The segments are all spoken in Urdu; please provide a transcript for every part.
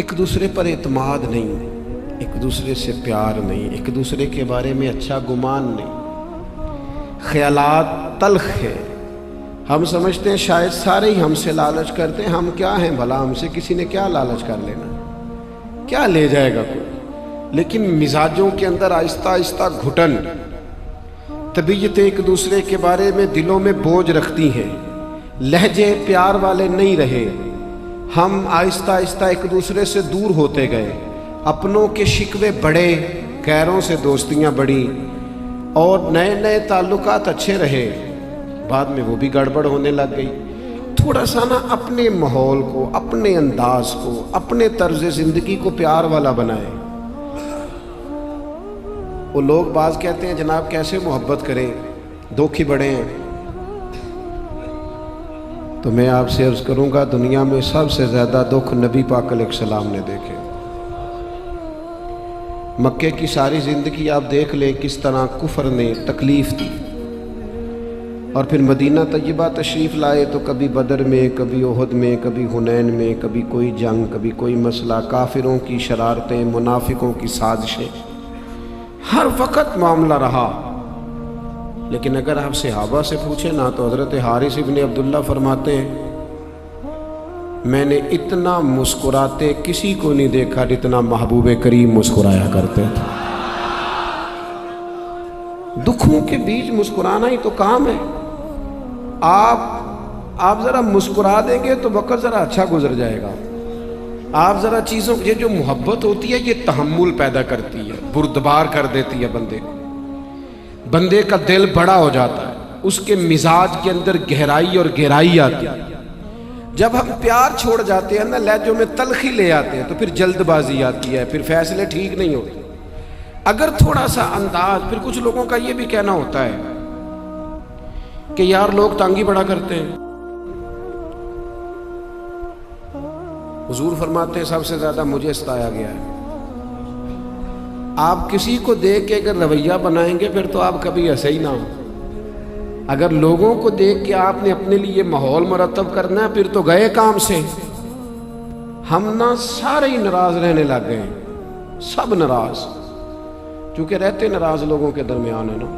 ایک دوسرے پر اعتماد نہیں، ایک دوسرے سے پیار نہیں، ایک دوسرے کے بارے میں اچھا گمان نہیں، خیالات تلخ ہے۔ ہم سمجھتے ہیں شاید سارے ہی ہم سے لالچ کرتے ہیں، ہم کیا ہیں بھلا، ہم سے کسی نے کیا لالچ کر لینا، کیا لے جائے گا کوئی۔ لیکن مزاجوں کے اندر آہستہ آہستہ گھٹن، طبیعتیں ایک دوسرے کے بارے میں دلوں میں بوجھ رکھتی ہیں، لہجے پیار والے نہیں رہے، ہم آہستہ آہستہ ایک دوسرے سے دور ہوتے گئے، اپنوں کے شکوے بڑھے، غیروں سے دوستیاں بڑھی، اور نئے نئے تعلقات اچھے رہے، بعد میں وہ بھی گڑبڑ ہونے لگ گئی۔ تھوڑا سا نا اپنے ماحول کو، اپنے انداز کو، اپنے طرز زندگی کو پیار والا بنائیں۔ وہ لوگ بعض کہتے ہیں جناب کیسے محبت کریں، دکھ ہی بڑے ہیں۔ تو میں آپ سے عرض کروں گا، دنیا میں سب سے زیادہ دکھ نبی پاک علیہ السلام نے دیکھے۔ مکے کی ساری زندگی آپ دیکھ لیں کس طرح کفر نے تکلیف دی، اور پھر مدینہ طیبہ تشریف لائے تو کبھی بدر میں، کبھی احد میں، کبھی حنین میں، کبھی کوئی جنگ، کبھی کوئی مسئلہ، کافروں کی شرارتیں، منافقوں کی سازشیں، ہر وقت معاملہ رہا۔ لیکن اگر آپ صحابہ سے پوچھیں نا تو حضرت حارث ابن عبداللہ فرماتے ہیں میں نے اتنا مسکراتے کسی کو نہیں دیکھا جتنا محبوب کریم مسکرایا کرتے تھے۔ دکھوں کے بیچ مسکرانا ہی تو کام ہے۔ آپ ذرا مسکرا دیں گے تو وقت ذرا اچھا گزر جائے گا۔ آپ ذرا چیزوں، یہ جو محبت ہوتی ہے یہ تحمل پیدا کرتی ہے، بردبار کر دیتی ہے بندے کو، بندے کا دل بڑا ہو جاتا ہے، اس کے مزاج کے اندر گہرائی اور گہرائی آتی ہے۔ جب ہم پیار چھوڑ جاتے ہیں نا، لہجوں میں تلخی لے آتے ہیں تو پھر جلد بازی آتی ہے، پھر فیصلے ٹھیک نہیں ہوتے۔ اگر تھوڑا سا انداز، پھر کچھ لوگوں کا یہ بھی کہنا ہوتا ہے کہ یار لوگ تنگ ہی بڑا کرتے ہیں۔ حضور فرماتے ہیں سب سے زیادہ مجھے ستایا گیا ہے۔ آپ کسی کو دیکھ کے اگر رویہ بنائیں گے پھر تو آپ کبھی ایسے ہی نہ ہو۔ اگر لوگوں کو دیکھ کے آپ نے اپنے لیے ماحول مرتب کرنا ہے پھر تو گئے کام سے۔ ہم نا سارے ہی ناراض رہنے لگ گئے ہیں، سب ناراض، چونکہ رہتے ناراض لوگوں کے درمیان ہے نا۔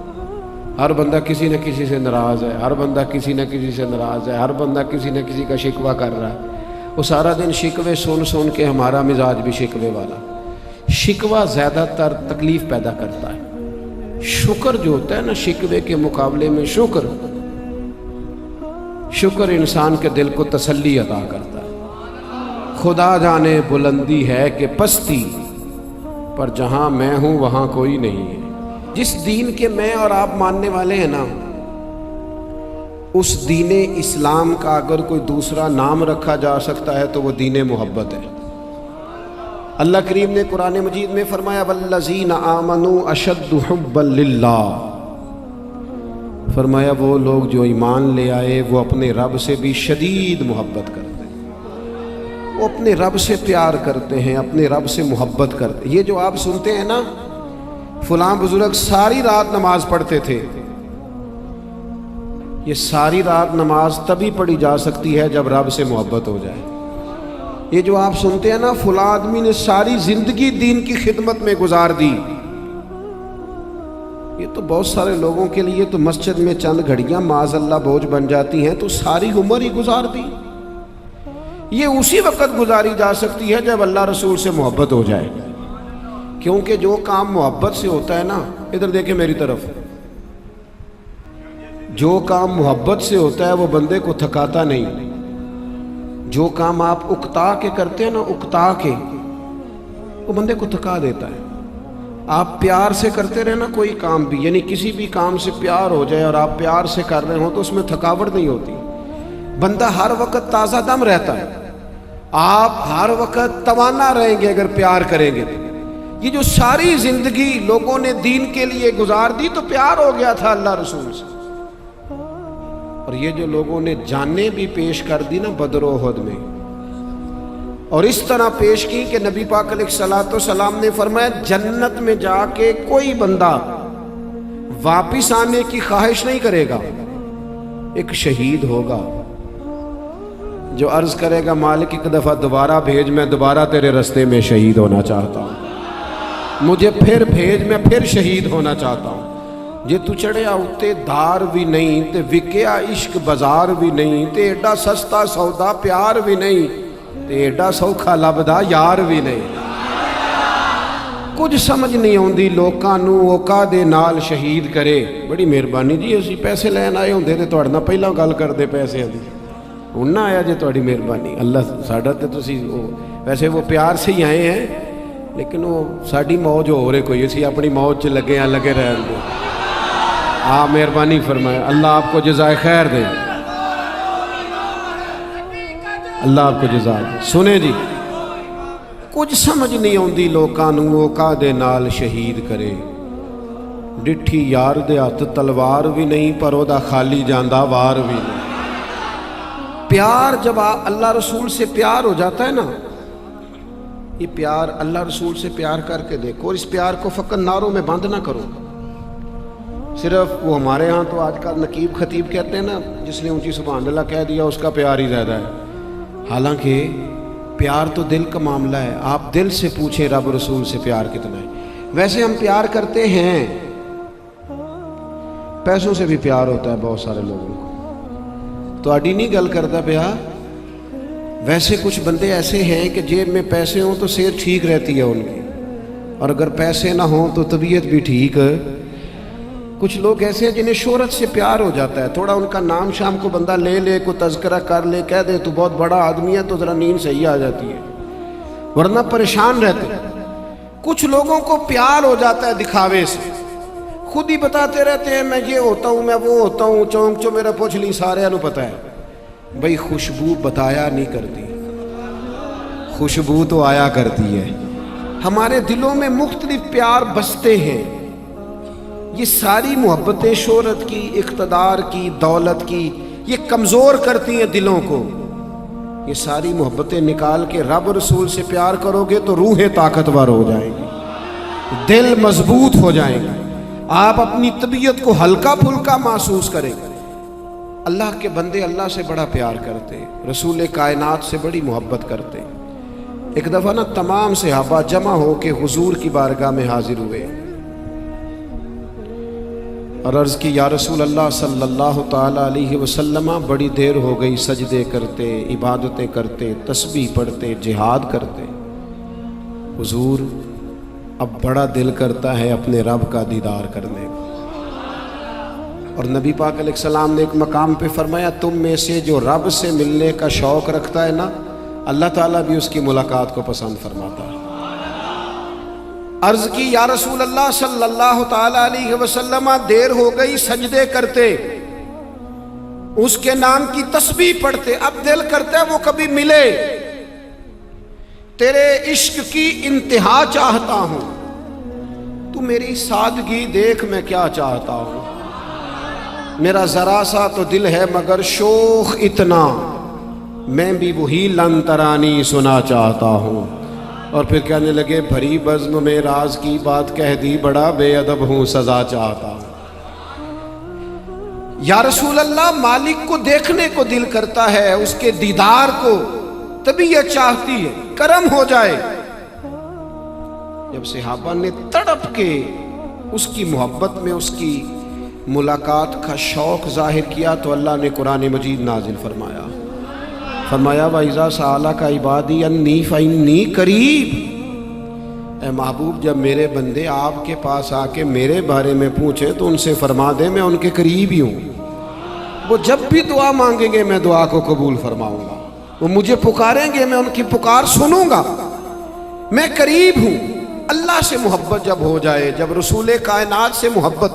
ہر بندہ کسی نہ کسی سے ناراض ہے، ہر بندہ کسی نہ کسی سے ناراض ہے، ہر بندہ کسی نہ کسی کا شکوہ کر رہا ہے۔ وہ سارا دن شکوے سن سن کے ہمارا مزاج بھی شکوے والا۔ شکوہ زیادہ تر تکلیف پیدا کرتا ہے۔ شکر جو ہوتا ہے نا، شکوے کے مقابلے میں شکر انسان کے دل کو تسلی عطا کرتا ہے۔ خدا جانے بلندی ہے کہ پستی، پر جہاں میں ہوں وہاں کوئی نہیں ہے۔ جس دین کے میں اور آپ ماننے والے ہیں نا، اس دین اسلام کا اگر کوئی دوسرا نام رکھا جا سکتا ہے تو وہ دین محبت ہے۔ اللہ کریم نے قرآن مجید میں فرمایا والذین آمنوا اشد حبا للہ، فرمایا وہ لوگ جو ایمان لے آئے وہ اپنے رب سے بھی شدید محبت کرتے ہیں، وہ اپنے رب سے پیار کرتے ہیں، اپنے رب سے محبت کرتے ہیں۔ یہ جو آپ سنتے ہیں نا فلاں بزرگ ساری رات نماز پڑھتے تھے، یہ ساری رات نماز تبھی پڑھی جا سکتی ہے جب رب سے محبت ہو جائے۔ یہ جو آپ سنتے ہیں نا فلاں آدمی نے ساری زندگی دین کی خدمت میں گزار دی، یہ تو بہت سارے لوگوں کے لیے تو مسجد میں چند گھڑیاں معاذ اللہ بوجھ بن جاتی ہیں، تو ساری عمر ہی گزار دی۔ یہ اسی وقت گزاری جا سکتی ہے جب اللہ رسول سے محبت ہو جائے، کیونکہ جو کام محبت سے ہوتا ہے نا، ادھر دیکھیں میری طرف، جو کام محبت سے ہوتا ہے وہ بندے کو تھکاتا نہیں۔ جو کام آپ اکتا کے کرتے ہیں نا، اکتا کے، وہ بندے کو تھکا دیتا ہے۔ آپ پیار سے کرتے رہے نا کوئی کام بھی، یعنی کسی بھی کام سے پیار ہو جائے اور آپ پیار سے کر رہے ہوں تو اس میں تھکاوٹ نہیں ہوتی، بندہ ہر وقت تازہ دم رہتا ہے، آپ ہر وقت توانا رہیں گے اگر پیار کریں گے۔ یہ جو ساری زندگی لوگوں نے دین کے لیے گزار دی تو پیار ہو گیا تھا اللہ رسول سے، اور یہ جو لوگوں نے جانیں بھی پیش کر دی نا بدر و احد میں، اور اس طرح پیش کی کہ نبی پاک علیہ السلام نے فرمایا جنت میں جا کے کوئی بندہ واپس آنے کی خواہش نہیں کرے گا، ایک شہید ہوگا جو عرض کرے گا مالک ایک دفعہ دوبارہ بھیج، میں دوبارہ تیرے رستے میں شہید ہونا چاہتا ہوں، مجھے پھر بھیج، میں پھر شہید ہونا چاہتا ہوں۔ جے تو چڑھیا اتے دار بھی نہیں تے وکیا عشق بازار بھی نہیں تے ایڈا سستا سودا پیار بھی نہیں تے ایڈا سوکھا لبدا یار بھی نہیں۔ کچھ سمجھ نہیں آندی لوکاں نو اوقا دے نال شہید کرے۔ بڑی مہربانی جی، اسی پیسے لین آئے ہوندے تے تہاڈے نال پہلاں گل کردے پیسے دی، ہن نہ آیا جے تہاڈی مہربانی۔ اللہ ساڈا تے تسی ویسے وہ پیار سے ہی آئے ہیں، لیکن وہ ساڈی موج ہو رہے کوئی، اسی اپنی موج چ لگے ہیں، لگے رہن دو۔ آپ مہربانی فرمائے، اللہ آپ کو جزائے خیر دے، اللہ آپ کو جزائے دے۔ سنیں جی، کچھ سمجھ نہیں آندی لوکاں نو اوقا دے نال شہید کرے، ڈٹھی یار دے ہاتھ تلوار بھی نہیں پر او دا خالی جاندہ وار بھی نہیں۔ پیار جب اللہ رسول سے پیار ہو جاتا ہے نا، یہ پیار اللہ رسول سے پیار کر کے دیکھو، اور اس پیار کو فقط نعروں میں بند نہ کرو۔ صرف وہ ہمارے ہاں تو آج کل نقیب خطیب کہتے ہیں نا، جس نے اونچی سبحان اللہ کہہ دیا اس کا پیار ہی زیادہ ہے، حالانکہ پیار تو دل کا معاملہ ہے۔ آپ دل سے پوچھیں رب رسول سے پیار کتنا ہے۔ ویسے ہم پیار کرتے ہیں، پیسوں سے بھی پیار ہوتا ہے بہت سارے لوگوں کو، تو آڈی نہیں گل کرتا پیا۔ ویسے کچھ بندے ایسے ہیں کہ جیب میں پیسے ہوں تو صحت ٹھیک رہتی ہے ان کی، اور اگر پیسے نہ ہوں تو طبیعت بھی ٹھیک ہے۔ کچھ لوگ ایسے ہیں جنہیں شہرت سے پیار ہو جاتا ہے، تھوڑا ان کا نام شام کو بندہ لے لے، کوئی تذکرہ کر لے، کہہ دے تو بہت بڑا آدمی ہے، تو ذرا نیند صحیح آ جاتی ہے، ورنہ پریشان رہتے ہیں۔ کچھ لوگوں کو پیار ہو جاتا ہے دکھاوے سے، خود ہی بتاتے رہتے ہیں میں یہ ہوتا ہوں، میں وہ ہوتا ہوں، چونک چو میرا پوچھ لی، سارے انہوں پتہ ہے۔ بھئی خوشبو بتایا نہیں کرتی، خوشبو تو آیا کرتی ہے۔ ہمارے دلوں میں مختلف پیار بستے ہیں، یہ ساری محبتیں شہرت کی، اقتدار کی، دولت کی، یہ کمزور کرتی ہیں دلوں کو۔ یہ ساری محبتیں نکال کے رب رسول سے پیار کرو گے تو روحیں طاقتور ہو جائیں گی، دل مضبوط ہو جائیں گے، آپ اپنی طبیعت کو ہلکا پھلکا محسوس کریں گے۔ اللہ کے بندے اللہ سے بڑا پیار کرتے، رسول کائنات سے بڑی محبت کرتے۔ ایک دفعہ نا تمام صحابہ جمع ہو کے حضور کی بارگاہ میں حاضر ہوئے اور عرض کی یا رسول اللہ صلی اللہ تعالیٰ علیہ وسلم، بڑی دیر ہو گئی سجدے کرتے، عبادتیں کرتے، تسبیح پڑھتے، جہاد کرتے، حضور اب بڑا دل کرتا ہے اپنے رب کا دیدار کرنے کا۔ اور نبی پاک علیہ السلام نے ایک مقام پہ فرمایا، تم میں سے جو رب سے ملنے کا شوق رکھتا ہے نا، اللہ تعالیٰ بھی اس کی ملاقات کو پسند فرماتا ہے۔ عرض کی یا رسول اللہ صلی اللہ تعالیٰ علیہ وسلم، دیر ہو گئی سجدے کرتے، اس کے نام کی تسبیح پڑھتے، اب دل کرتا ہے وہ کبھی ملے، تیرے عشق کی انتہا چاہتا ہوں، تو میری سادگی دیکھ میں کیا چاہتا ہوں، میرا ذرا سا تو دل ہے مگر شوخ اتنا، میں بھی وہی لن ترانی سنا چاہتا ہوں۔ اور پھر کہنے لگے بھری بزم میں راز کی بات کہہ دی، بڑا بے ادب ہوں سزا چاہتا ہوں۔ یا رسول اللہ، مالک کو دیکھنے کو دل کرتا ہے، اس کے دیدار کو طبیعت چاہتی ہے، کرم ہو جائے۔ جب صحابہ نے تڑپ کے اس کی محبت میں اس کی ملاقات کا شوق ظاہر کیا تو اللہ نے قرآن مجید نازل فرمایا، فرمایا وَإِذَا سَأَلَكَ عِبَادِي أَنِّي فَإِنِّي قَرِيبٌ، اے محبوب جب میرے بندے آپ کے پاس آ کے میرے بارے میں پوچھیں تو ان سے فرما دیں میں ان کے قریب ہی ہوں، وہ جب بھی دعا مانگیں گے میں دعا کو قبول فرماؤں گا، وہ مجھے پکاریں گے میں ان کی پکار سنوں گا، میں قریب ہوں۔ اللہ سے محبت جب ہو جائے، جب رسول کائنات سے محبت،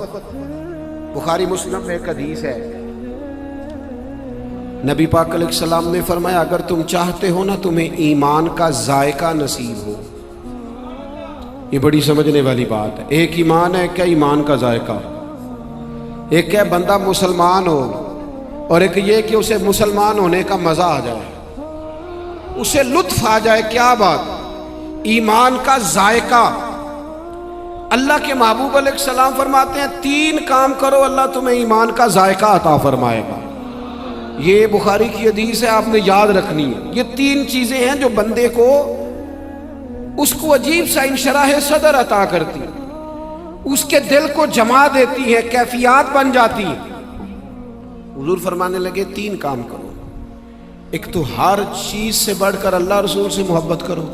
بخاری مسلم میں ایک حدیث ہے، نبی پاک علیہ السلام نے فرمایا اگر تم چاہتے ہو نا تمہیں ایمان کا ذائقہ نصیب ہو، یہ بڑی سمجھنے والی بات ہے۔ ایک ایمان ہے، کیا ایمان کا ذائقہ، ایک ہے بندہ مسلمان ہو، اور ایک یہ کہ اسے مسلمان ہونے کا مزہ آ جائے، اسے لطف آ جائے۔ کیا بات، ایمان کا ذائقہ۔ اللہ کے محبوب علیہ السلام فرماتے ہیں 3 کام کرو اللہ تمہیں ایمان کا ذائقہ عطا فرمائے گا۔ یہ بخاری کی حدیث ہے، آپ نے یاد رکھنی ہے۔ یہ تین چیزیں ہیں جو بندے کو اس کو عجیب سا انشراح صدر عطا کرتی ہیں، اس کے دل کو جما دیتی ہے، کیفیات بن جاتی ہیں۔ حضور فرمانے لگے تین کام کرو، ایک تو ہر چیز سے بڑھ کر اللہ رسول سے محبت کرو،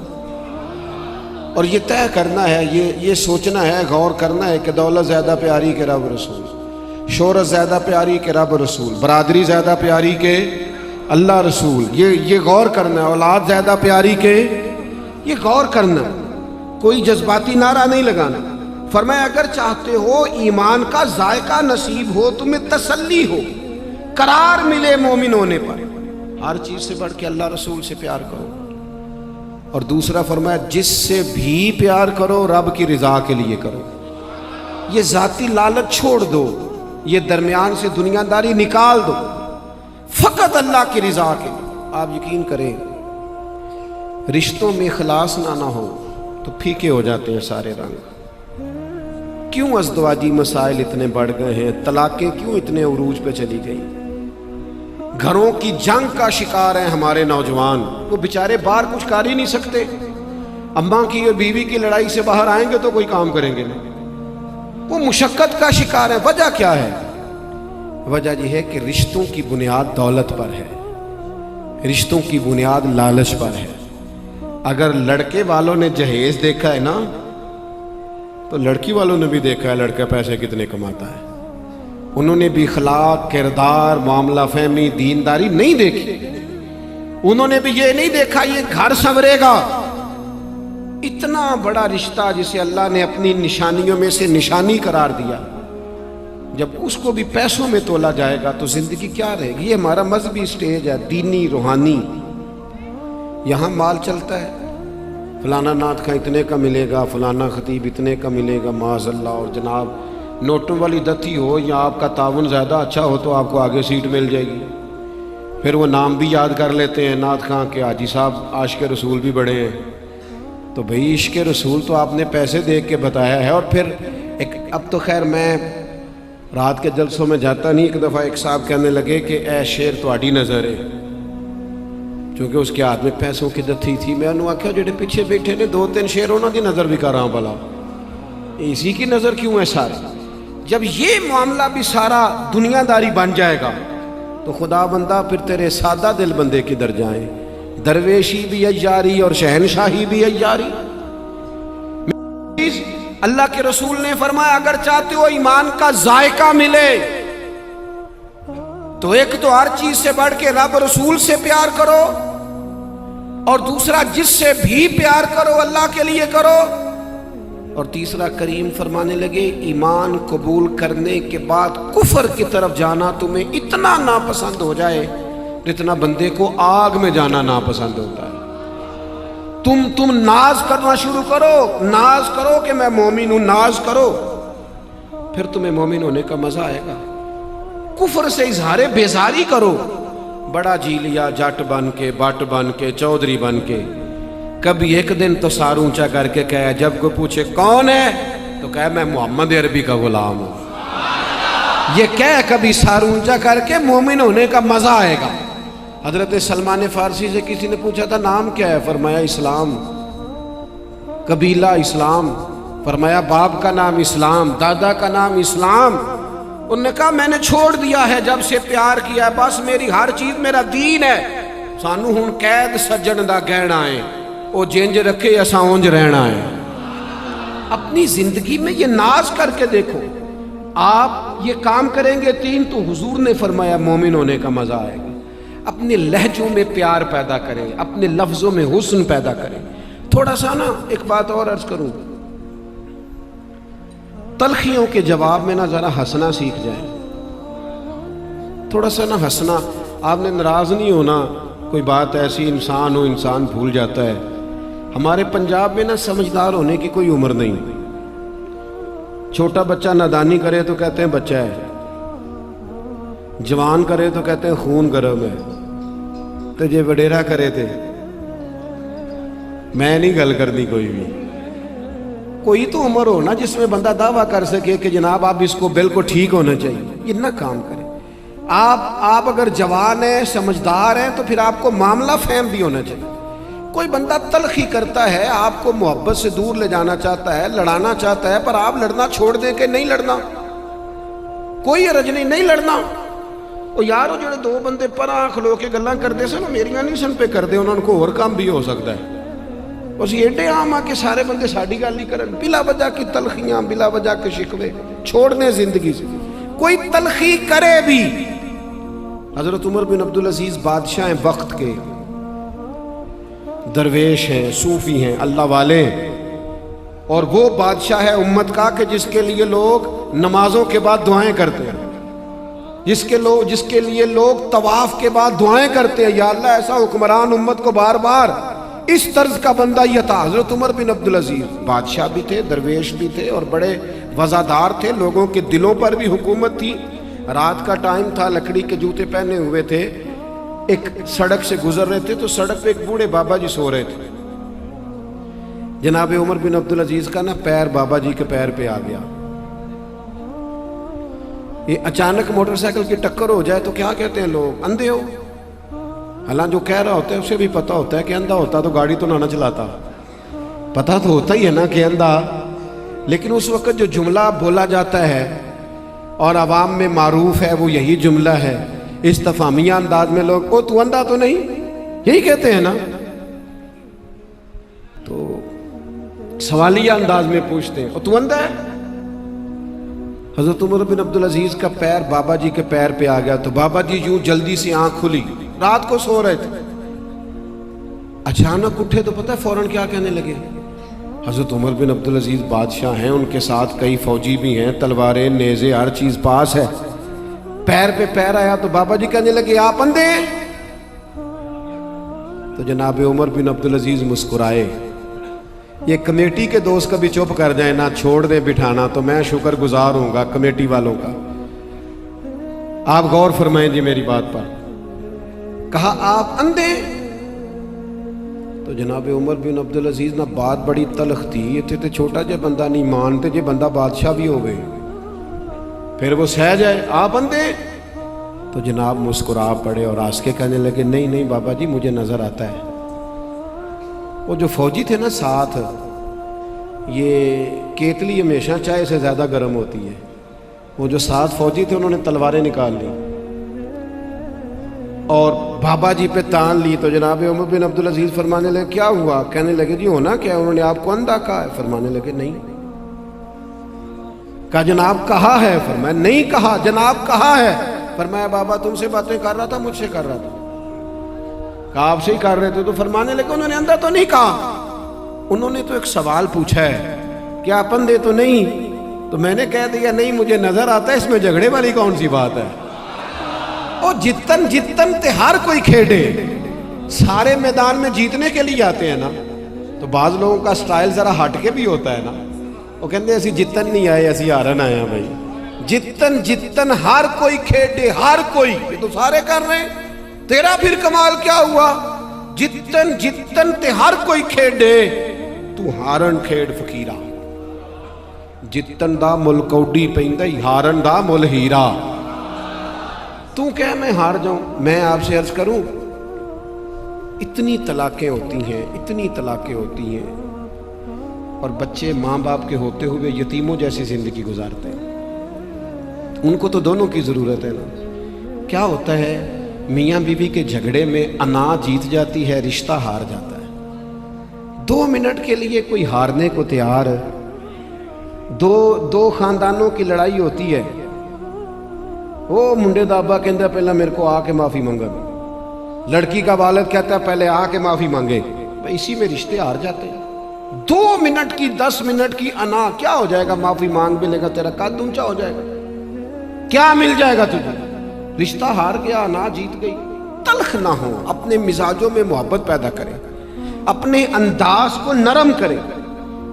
اور یہ طے کرنا ہے، یہ سوچنا ہے، غور کرنا ہے کہ دولت زیادہ پیاری کہ رب رسول، شہرت زیادہ پیاری کہ رب رسول، برادری زیادہ پیاری کہ اللہ رسول، یہ غور کرنا ہے، اولاد زیادہ پیاری کہ، یہ غور کرنا، کوئی جذباتی نعرہ نہیں لگانا۔ فرمایا اگر چاہتے ہو ایمان کا ذائقہ نصیب ہو، تمہیں تسلی ہو، قرار ملے مومن ہونے پر، ہر چیز سے بڑھ کے اللہ رسول سے پیار کرو۔ اور دوسرا فرمایا جس سے بھی پیار کرو رب کی رضا کے لیے کرو، یہ ذاتی لالچ چھوڑ دو، یہ درمیان سے دنیا داری نکال دو، فقط اللہ کی رضا کے لیے۔ آپ یقین کریں رشتوں میں اخلاص نہ ہو تو پھیکے ہو جاتے ہیں سارے رنگ۔ کیوں ازدواجی مسائل اتنے بڑھ گئے ہیں، طلاقیں کیوں اتنے عروج پہ چلی گئی، گھروں کی جنگ کا شکار ہیں ہمارے نوجوان، وہ بیچارے باہر کچھ کر ہی نہیں سکتے، اماں کی اور بیوی کی لڑائی سے باہر آئیں گے تو کوئی کام کریں گے نہیں، وہ مشقت کا شکار ہے۔ وجہ کیا ہے؟ وجہ یہ ہے کہ رشتوں کی بنیاد دولت پر ہے، رشتوں کی بنیاد لالچ پر ہے۔ اگر لڑکے والوں نے جہیز دیکھا ہے نا تو لڑکی والوں نے بھی دیکھا ہے لڑکا پیسے کتنے کماتا ہے، انہوں نے بھی اخلاق، کردار، معاملہ فہمی، دینداری نہیں دیکھی، انہوں نے بھی یہ نہیں دیکھا یہ گھر سنورے گا۔ اتنا بڑا رشتہ جسے اللہ نے اپنی نشانیوں میں سے نشانی قرار دیا، جب اس کو بھی پیسوں میں تولا جائے گا تو زندگی کیا رہے گی؟ یہ ہمارا مذہبی سٹیج ہے، دینی، روحانی، یہاں مال چلتا ہے، فلانا نعت خواں اتنے کا ملے گا، فلانا خطیب اتنے کا ملے گا، معاذ اللہ۔ اور جناب نوٹوں والی دتی ہو یا آپ کا تعاون زیادہ اچھا ہو تو آپ کو آگے سیٹ مل جائے گی، پھر وہ نام بھی یاد کر لیتے ہیں نعت خواں کے حاجی صاحب عاشق رسول بھی بڑے ہیں۔ تو بھئی عشق رسول تو آپ نے پیسے دیکھ کے بتایا ہے۔ اور پھر اب تو خیر میں رات کے جلسوں میں جاتا نہیں، ایک دفعہ ایک صاحب کہنے لگے کہ اے شیر تہاڈی نظر ہے، چونکہ اس کے ہاتھ میں پیسوں کی دتھی تھی۔ میں انہوں آکھیا جڑے پیچھے بیٹھے نے دو تین شیر انہوں کی نظر بھی کر رہا ہوں، بھلا اسی کی نظر کیوں ہے سارے؟ جب یہ معاملہ بھی سارا دنیا داری بن جائے گا تو خدا بندہ پھر تیرے سادہ دل بندے کدھر جائیں؟ درویشی بھی عیاری اور شہنشاہی بھی عیاری۔ اللہ کے رسول نے فرمایا اگر چاہتے ہو ایمان کا ذائقہ ملے تو ایک تو ہر چیز سے بڑھ کے رب رسول سے پیار کرو، اور دوسرا جس سے بھی پیار کرو اللہ کے لیے کرو، اور تیسرا کریم فرمانے لگے ایمان قبول کرنے کے بعد کفر کی طرف جانا تمہیں اتنا ناپسند ہو جائے جتنا بندے کو آگ میں جانا ناپسند ہوتا ہے۔ تم ناز کرنا شروع کرو، ناز کرو کہ میں مومن ہوں، ناز کرو، پھر تمہیں مومن ہونے کا مزہ آئے گا۔ کفر سے اظہار بیزاری کرو، بڑا جی لیا جٹ بن کے، بٹ بن کے، چودھری بن کے، کبھی ایک دن تو سار اونچا کر کے کہے، جب کوئی پوچھے کون ہے تو کہے میں محمد عربی کا غلام ہوں۔ یہ کہے کبھی سار اونچا کر کے مومن ہونے کا مزہ آئے گا۔ حضرت سلمان فارسی سے کسی نے پوچھا تھا نام کیا ہے؟ فرمایا اسلام، قبیلہ اسلام، فرمایا باپ کا نام اسلام، دادا کا نام اسلام۔ انہوں نے کہا میں نے چھوڑ دیا ہے جب سے پیار کیا ہے، بس میری ہر چیز میرا دین ہے، سانو ہن قید سجن دا گہنا ہے، او جنج رکھے اساں اونج رہنا ہے۔ اپنی زندگی میں یہ ناز کر کے دیکھو، آپ یہ کام کریں گے تین تو حضور نے فرمایا مومن ہونے کا مزہ آئے گا۔ اپنے لہجوں میں پیار پیدا کریں، اپنے لفظوں میں حسن پیدا کریں۔ تھوڑا سا نا ایک بات اور عرض کروں، تلخیوں کے جواب میں نا ذرا ہنسنا سیکھ جائیں، تھوڑا سا نا ہنسنا۔ آپ نے ناراض نہیں ہونا، کوئی بات ایسی انسان ہو انسان بھول جاتا ہے۔ ہمارے پنجاب میں نا سمجھدار ہونے کی کوئی عمر نہیں، چھوٹا بچہ نادانی کرے تو کہتے ہیں بچہ ہے، جوان کرے تو کہتے ہیں خون گرم ہے، تو جے وڈیرا کرے تھے میں نہیں گل کرنی کوئی بھی۔ کوئی تو عمر ہو نا جس میں بندہ دعویٰ کر سکے کہ جناب آپ اس کو بالکل ٹھیک ہونا چاہیے، یہ نہ کام کرے۔ آپ اگر جوان ہیں، سمجھدار ہیں، تو پھر آپ کو معاملہ فہم بھی ہونا چاہیے۔ کوئی بندہ تلخی کرتا ہے، آپ کو محبت سے دور لے جانا چاہتا ہے، لڑانا چاہتا ہے، پر آپ لڑنا چھوڑ دیں کہ نہیں لڑنا، کوئی حرج نہیں لڑنا۔ وہ یارو جڑے دو بندے پراں کھلو کے گلاں کردے سن، میریاں نہیں سن پہ کردے، انہوں کو اور کام بھی ہو سکتا ہے۔ اس ایڈے عام آ کہ سارے بندے ساڑی گل نہیں کرن، بلا وجہ کی تلخیاں، بلا وجہ کے شکوے چھوڑ دیں زندگی سے۔ کوئی تلخی کرے بھی، حضرت عمر بن عبدالعزیز بادشاہ ہیں وقت کے، درویش ہیں، صوفی ہیں، اللہ والے ہیں، اور وہ بادشاہ ہے امت کا کہ جس کے لیے لوگ نمازوں کے بعد دعائیں کرتے ہیں، جس کے لیے لوگ طواف کے بعد دعائیں کرتے ہیں، یا اللہ ایسا حکمران امت کو بار بار اس طرز کا بندہ یہ تھا۔ حضرت عمر بن عبدالعزیز بادشاہ بھی تھے، درویش بھی تھے، اور بڑے وزادار تھے، لوگوں کے دلوں پر بھی حکومت تھی۔ رات کا ٹائم تھا، لکڑی کے جوتے پہنے ہوئے تھے، ایک سڑک سے گزر رہے تھے تو سڑک پہ ایک بوڑھے بابا جی سو رہے تھے۔ جناب عمر بن عبدالعزیز کا نا پیر بابا جی کے پیر پہ آ گیا۔ یہ اچانک موٹر سائیکل کی ٹکر ہو جائے تو کیا کہتے ہیں لوگ؟ اندھے ہو۔ حالانکہ جو کہہ رہا ہوتا ہے اسے بھی پتا ہوتا ہے کہ اندھا ہوتا تو گاڑی تو نہ چلاتا، پتا تو ہوتا ہی ہے نا کہ اندھا، لیکن اس وقت جو جملہ بولا جاتا ہے اور عوام میں معروف ہے وہ یہی جملہ ہے، استفہامیہ انداز میں لوگ، او تو اندھا تو نہیں، یہی کہتے ہیں نا، تو سوالیہ انداز میں پوچھتے ہیں، او تو اندھا ہے؟ حضرت عمر بن عبدالعزیز کا پیر بابا جی کے پیر پہ آ گیا تو بابا جی یوں جلدی سے آنکھ کھلی، رات کو سو رہے تھے، اچانک اٹھے تو پتہ ہے فوراً کیا کہنے لگے؟ حضرت عمر بن عبدالعزیز بادشاہ ہیں، ان کے ساتھ کئی فوجی بھی ہیں، تلواریں، نیزے، ہر چیز پاس ہے، پیر پہ پیر آیا تو بابا جی کہنے لگے آپ اندھے؟ تو جناب عمر بن عبدالعزیز مسکرائے۔ یہ کمیٹی کے دوست کبھی چپ کر جائیں نہ چھوڑ دیں بٹھانا تو میں شکر گزار ہوں گا کمیٹی والوں کا۔ آپ غور فرمائیں جی میری بات پر، کہا آپ اندھے؟ تو جناب عمر بن عبدالعزیز نہ بات بڑی تلخ تھی، یہ تھے چھوٹا جے بندہ نہیں مانتے جے بندہ بادشاہ بھی ہو گئے، پھر وہ سہ جائے آپ اندھے؟ تو جناب مسکرا پڑے اور ہنس کے کہنے لگے نہیں بابا جی مجھے نظر آتا ہے۔ وہ جو فوجی تھے نا ساتھ، یہ کیتلی ہمیشہ چائے سے زیادہ گرم ہوتی ہے، وہ جو ساتھ فوجی تھے انہوں نے تلواریں نکال لی اور بابا جی پہ تان لی۔ تو جناب عمر بن عبدالعزیز فرمانے لگے کیا ہوا؟ کہنے لگے جی ہونا کیا، انہوں نے آپ کو اندھا کہا ہے؟ فرمانے لگے نہیں۔ کہا جناب کہا ہے؟ فرمایا نہیں کہا جناب کہا ہے۔ فرمایا بابا تم سے باتیں کر رہا تھا مجھ سے کر رہا تھا؟ کہا آپ سے ہی کر رہے تھے۔ تو فرمانے لگے انہوں نے اندھا تو نہیں کہا، انہوں نے تو ایک سوال پوچھا ہے کہ آپ اندھے تو نہیں؟ تو میں نے کہہ دیا نہیں مجھے نظر آتا ہے، اس میں جھگڑے والی کون سی بات ہے؟ اور جتن تے ہر کوئی کھیڑے، سارے میدان میں جیتنے کے لیے آتے ہیں نا، تو بعض لوگوں کا سٹائل ذرا ہٹ کے بھی ہوتا ہے نا، وہ کہتے ہیں اسی جتن نہیں آئے اسی ہارن آئے ہیں۔ بھائی جتن ہر کوئی کھیڑے، ہر کوئی، یہ تو سارے کر رہے ہیں، تیرا پھر کمال کیا ہوا؟ جتن تے ہر کوئی کھیڑے، تو ہارن کھیڑ فقیرہ، جتن دا مل کوڈی پیندا ہارن دا مل ہیرا۔ تو کہ میں ہار جاؤں؟ میں آپ سے عرض کروں اتنی طلاقیں ہوتی ہیں اور بچے ماں باپ کے ہوتے ہوئے یتیموں جیسی زندگی گزارتے ہیں، ان کو تو دونوں کی ضرورت ہے نا۔ کیا ہوتا ہے میاں بیوی کے جھگڑے میں انا جیت جاتی ہے، رشتہ ہار جاتا ہے۔ 2 منٹ کے لیے کوئی ہارنے کو تیار ہے، دو خاندانوں کی لڑائی ہوتی ہے، وہ منڈے دا ابا کہتا ہے پہلے میرے کو آ کے معافی مانگا، لڑکی کا والد کہتا ہے پہلے آ کے معافی مانگے، اسی میں رشتے ہار جاتے ہیں۔ 2 منٹ کی 10 منٹ کی انا کیا ہو جائے گا؟ معافی مانگ بھی لے گا، تیرا قد اونچا ہو جائے گا، کیا مل جائے گا تجھے؟ رشتہ ہار گیا، انا جیت گئی۔ تلخ نہ ہو، اپنے مزاجوں میں محبت پیدا کرے، اپنے انداز کو نرم کرے،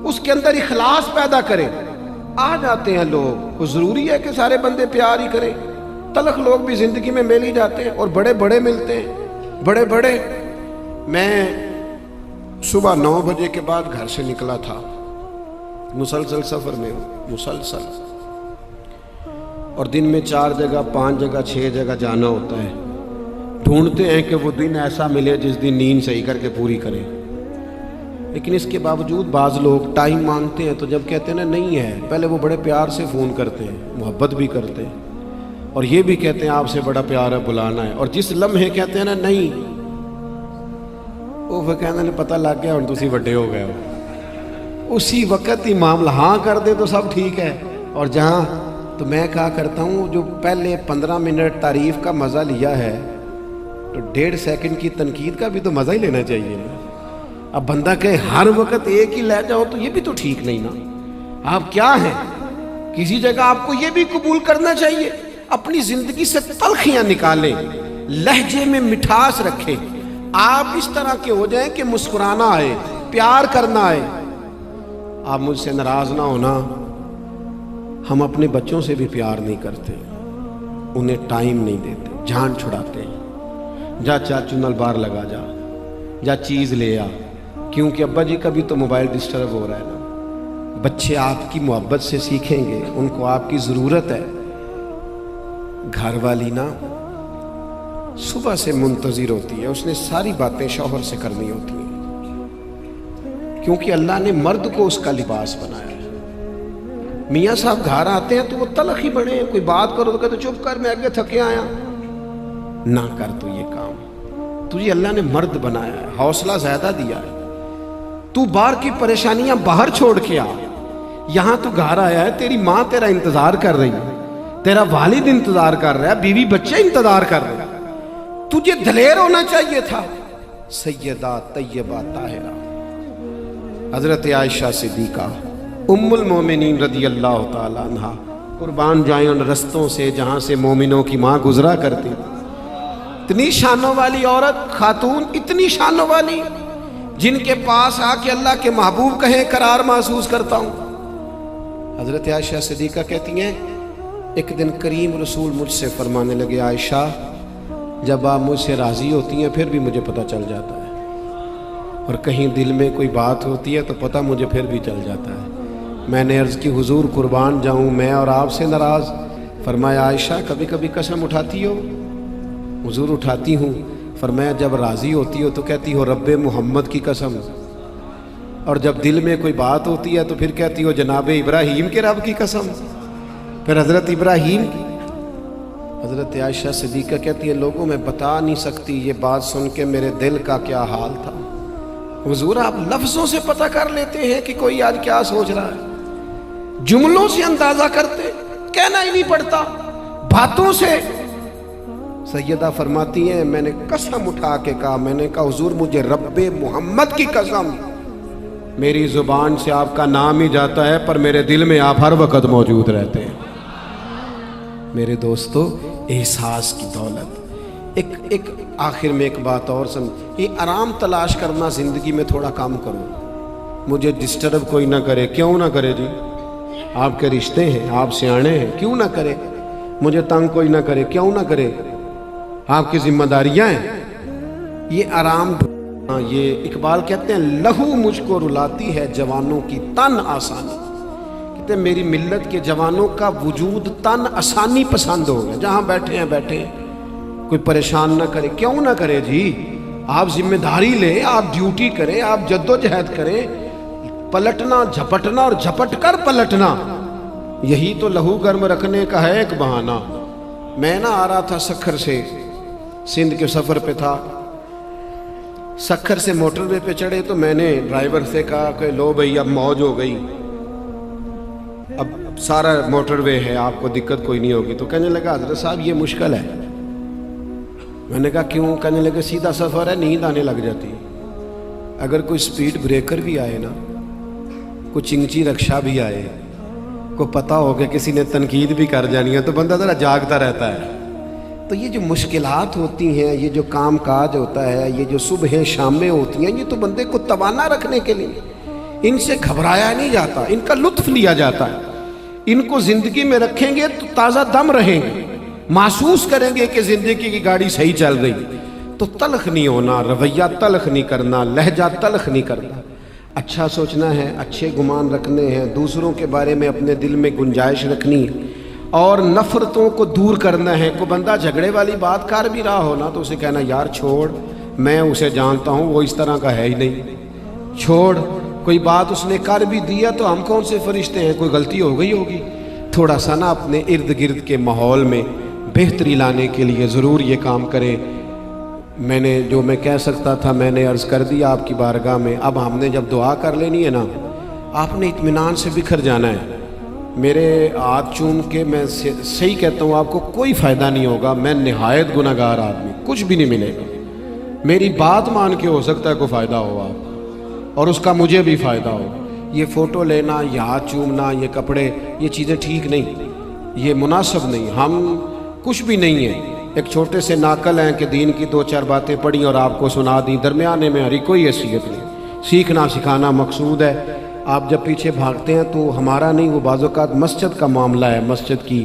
اس کے اندر اخلاص پیدا کرے۔ آ جاتے ہیں لوگ، وہ ضروری ہے کہ سارے بندے پیار ہی کریں، تلخ لوگ بھی زندگی میں مل ہی جاتے ہیں اور بڑے بڑے ملتے ہیں، بڑے بڑے۔ میں صبح 9 بجے کے بعد گھر سے نکلا تھا، مسلسل سفر میں ہوں، مسلسل، اور دن میں 4 جگہ 5 جگہ 6 جگہ جانا ہوتا ہے، ڈھونڈتے ہیں کہ وہ دن ایسا ملے جس دن نیند صحیح کر کے پوری کریں، لیکن اس کے باوجود بعض لوگ ٹائم مانگتے ہیں تو جب کہتے ہیں نا نہیں ہے، پہلے وہ بڑے پیار سے فون کرتے ہیں، محبت بھی کرتے ہیں اور یہ بھی کہتے ہیں آپ سے بڑا پیار ہے بلانا ہے، اور جس لمحے کہتے ہیں نا نہیں، وہ کہتے ہیں پتہ لگ گیا اور تسی بڑے ہو گئے ہو، اسی وقت ہی معاملہ ہاں کر دے تو سب ٹھیک ہے، اور جہاں تو میں کہا کرتا ہوں جو پہلے 15 منٹ تعریف کا مزہ لیا ہے تو 1.5 سیکنڈ کی تنقید کا بھی تو مزہ ہی لینا چاہیے نا۔ اب بندہ کہے ہر وقت ایک ہی لے جاؤ تو یہ بھی تو ٹھیک نہیں نا۔ آپ کیا ہیں؟ کسی جگہ آپ کو یہ بھی قبول کرنا چاہیے، اپنی زندگی سے تلخیاں نکالیں، لہجے میں مٹھاس رکھیں، آپ اس طرح کے ہو جائیں کہ مسکرانا آئے، پیار کرنا آئے۔ آپ مجھ سے ناراض نہ ہونا، ہم اپنے بچوں سے بھی پیار نہیں کرتے، انہیں ٹائم نہیں دیتے، جان چھڑاتے ہیں، جا چاچو نال باہر لگا جا چیز لے آ، کیونکہ ابا جی کا بھی تو موبائل ڈسٹرب ہو رہا ہے نا۔ بچے آپ کی محبت سے سیکھیں گے، ان کو آپ کی ضرورت ہے۔ گھر والی نا صبح سے منتظر ہوتی ہے، اس نے ساری باتیں شوہر سے کرنی ہوتی ہیں، کیونکہ اللہ نے مرد کو اس کا لباس بنایا ہے۔ میاں صاحب گھر آتے ہیں تو وہ تلخ ہی بڑے ہیں، کوئی بات کرو تو کہتے چپ کر میں آگے تھکے آیا، نہ کر تو یہ کام، تجھے اللہ نے مرد بنایا ہے، حوصلہ زیادہ دیا ہے، تو باہر کی پریشانیاں باہر چھوڑ کے آ، یہاں تو گھر آیا ہے، تیری ماں تیرا انتظار کر رہی ہے، تیرا والد انتظار کر رہا ہے، بیوی بچے انتظار کر رہے ہیں، تجھے دلیر ہونا چاہیے تھا۔ سیدہ طیبہ طاہرہ حضرت عائشہ صدیقہ ام المومنین رضی اللہ تعالی عنہ قربان جائیں ان رستوں سے جہاں سے مومنوں کی ماں گزرا کرتی، اتنی شانوں والی عورت، خاتون اتنی شانوں والی، جن کے پاس آ کے اللہ کے محبوب کہیں قرار محسوس کرتا ہوں۔ حضرت عائشہ صدیقہ کہتی ہیں ایک دن کریم رسول مجھ سے فرمانے لگے، عائشہ جب آپ مجھ سے راضی ہوتی ہیں پھر بھی مجھے پتہ چل جاتا ہے، اور کہیں دل میں کوئی بات ہوتی ہے تو پتہ مجھے پھر بھی چل جاتا ہے۔ میں نے عرض کی حضور قربان جاؤں میں اور آپ سے ناراض؟ فرمایا عائشہ کبھی کبھی قسم اٹھاتی ہو؟ حضور اٹھاتی ہوں۔ فرمایا جب راضی ہوتی ہو تو کہتی ہو رب محمد کی قسم، اور جب دل میں کوئی بات ہوتی ہے تو پھر کہتی ہو جناب ابراہیم کے رب کی قسم، پھر حضرت ابراہیم کی۔ حضرت عائشہ صدیقہ کہتی ہے لوگوں میں بتا نہیں سکتی یہ بات سن کے میرے دل کا کیا حال تھا۔ حضور آپ لفظوں سے پتہ کر لیتے ہیں کہ کوئی آج کیا سوچ رہا ہے، جملوں سے اندازہ کرتے، کہنا ہی نہیں پڑتا، باتوں سے۔ سیدہ فرماتی ہیں میں نے قسم اٹھا کے کہا، میں نے کہا حضور مجھے رب محمد کی قسم، میری زبان سے آپ کا نام ہی جاتا ہے پر میرے دل میں آپ ہر وقت موجود رہتے ہیں۔ میرے دوستو احساس کی دولت۔ ایک آخر میں ایک بات اور سمجھ، یہ آرام تلاش کرنا زندگی میں تھوڑا کام کرو، مجھے ڈسٹرب کوئی نہ کرے، کیوں نہ کرے جی، آپ کے رشتے ہیں، آپ سیانے ہیں، کیوں نہ کرے، مجھے تنگ کوئی نہ کرے، کیوں نہ کرے، آپ کی ذمہ داریاں ہیں۔ یہ آرام، یہ اقبال کہتے ہیں لہو مجھ کو رلاتی ہے جوانوں کی تن آسانی، کہتے ہیں میری ملت کے جوانوں کا وجود تن آسانی پسند ہو گیا، جہاں بیٹھے ہیں بیٹھے ہیں، کوئی پریشان نہ کرے، کیوں نہ کرے جی، آپ ذمہ داری لیں، آپ ڈیوٹی کریں، آپ جد و جہد کریں، پلٹنا جھپٹنا اور جھپٹ کر پلٹنا، یہی تو لہو گرم رکھنے کا ہے ایک بہانہ۔ میں نہ آ رہا تھا سکھر سے، سندھ کے سفر پہ تھا، سکھر سے موٹر وے پہ چڑھے تو میں نے ڈرائیور سے کہا کہ لو بھئی اب موج ہو گئی، اب سارا موٹر وے ہے، آپ کو دقت کوئی نہیں ہوگی۔ تو کہنے لگا حضرت صاحب یہ مشکل ہے۔ میں نے کہا کیوں؟ کہنے لگے سیدھا سفر ہے، نیند آنے لگ جاتی، اگر کوئی سپیڈ بریکر بھی آئے نا، کوئی چنگچی رکشہ بھی آئے، کو پتہ ہو کہ کسی نے تنقید بھی کر جانی ہے تو بندہ ذرا جاگتا رہتا ہے۔ تو یہ جو مشکلات ہوتی ہیں، یہ جو کام کاج ہوتا ہے، یہ جو صبح شامیں ہوتی ہیں، یہ تو بندے کو توانا رکھنے کے لیے، ان سے گھبرایا نہیں جاتا، ان کا لطف لیا جاتا ہے، ان کو زندگی میں رکھیں گے تو تازہ دم رہیں گے، محسوس کریں گے کہ زندگی کی گاڑی صحیح چل رہی۔ تو تلخ نہیں ہونا، رویہ تلخ نہیں کرنا، لہجہ تلخ نہیں کرنا، اچھا سوچنا ہے، اچھے گمان رکھنے ہیں، دوسروں کے بارے میں اپنے دل میں گنجائش رکھنی ہے، اور نفرتوں کو دور کرنا ہے. کوئی بندہ جھگڑے والی بات کر بھی رہا ہو نا تو اسے کہنا یار چھوڑ، میں اسے جانتا ہوں وہ اس طرح کا ہے ہی نہیں، چھوڑ. کوئی بات اس نے کر بھی دیا تو ہم کون سے فرشتے ہیں، کوئی غلطی ہو گئی ہوگی. تھوڑا سا نا اپنے ارد گرد کے ماحول میں بہتری لانے کے لیے ضرور یہ کام کریں. میں نے جو میں کہہ سکتا تھا میں نے عرض کر دیا آپ کی بارگاہ میں. اب ہم نے جب دعا کر لینی ہے نا، آپ نے اطمینان سے بکھر جانا ہے. میرے ہاتھ چوم کے میں صحیح کہتا ہوں آپ کو کوئی فائدہ نہیں ہوگا. میں نہایت گناہ گار آدمی، کچھ بھی نہیں ملے گا. میری بات مان کے ہو سکتا ہے کوئی فائدہ ہو آپ، اور اس کا مجھے بھی فائدہ ہو. یہ فوٹو لینا، یہ ہاتھ چومنا، یہ کپڑے، یہ چیزیں ٹھیک نہیں، یہ مناسب نہیں. ہم کچھ بھی نہیں ہیں، ایک چھوٹے سے ناقل ہیں کہ دین کی 2-4 باتیں پڑھی اور آپ کو سنا دی. درمیانے میں ہری کوئی حیثیت نہیں. سیکھنا سکھانا مقصود ہے. آپ جب پیچھے بھاگتے ہیں تو ہمارا نہیں، وہ بعض اوقات مسجد کا معاملہ ہے، مسجد کی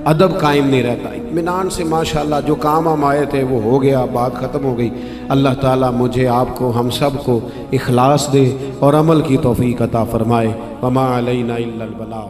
ادب قائم نہیں رہتا. اطمینان سے ماشاءاللہ جو کام ہم آئے تھے وہ ہو گیا، بات ختم ہو گئی. اللہ تعالیٰ مجھے آپ کو ہم سب کو اخلاص دے اور عمل کی توفیق عطا فرمائے. وما علینا الا البلاغ.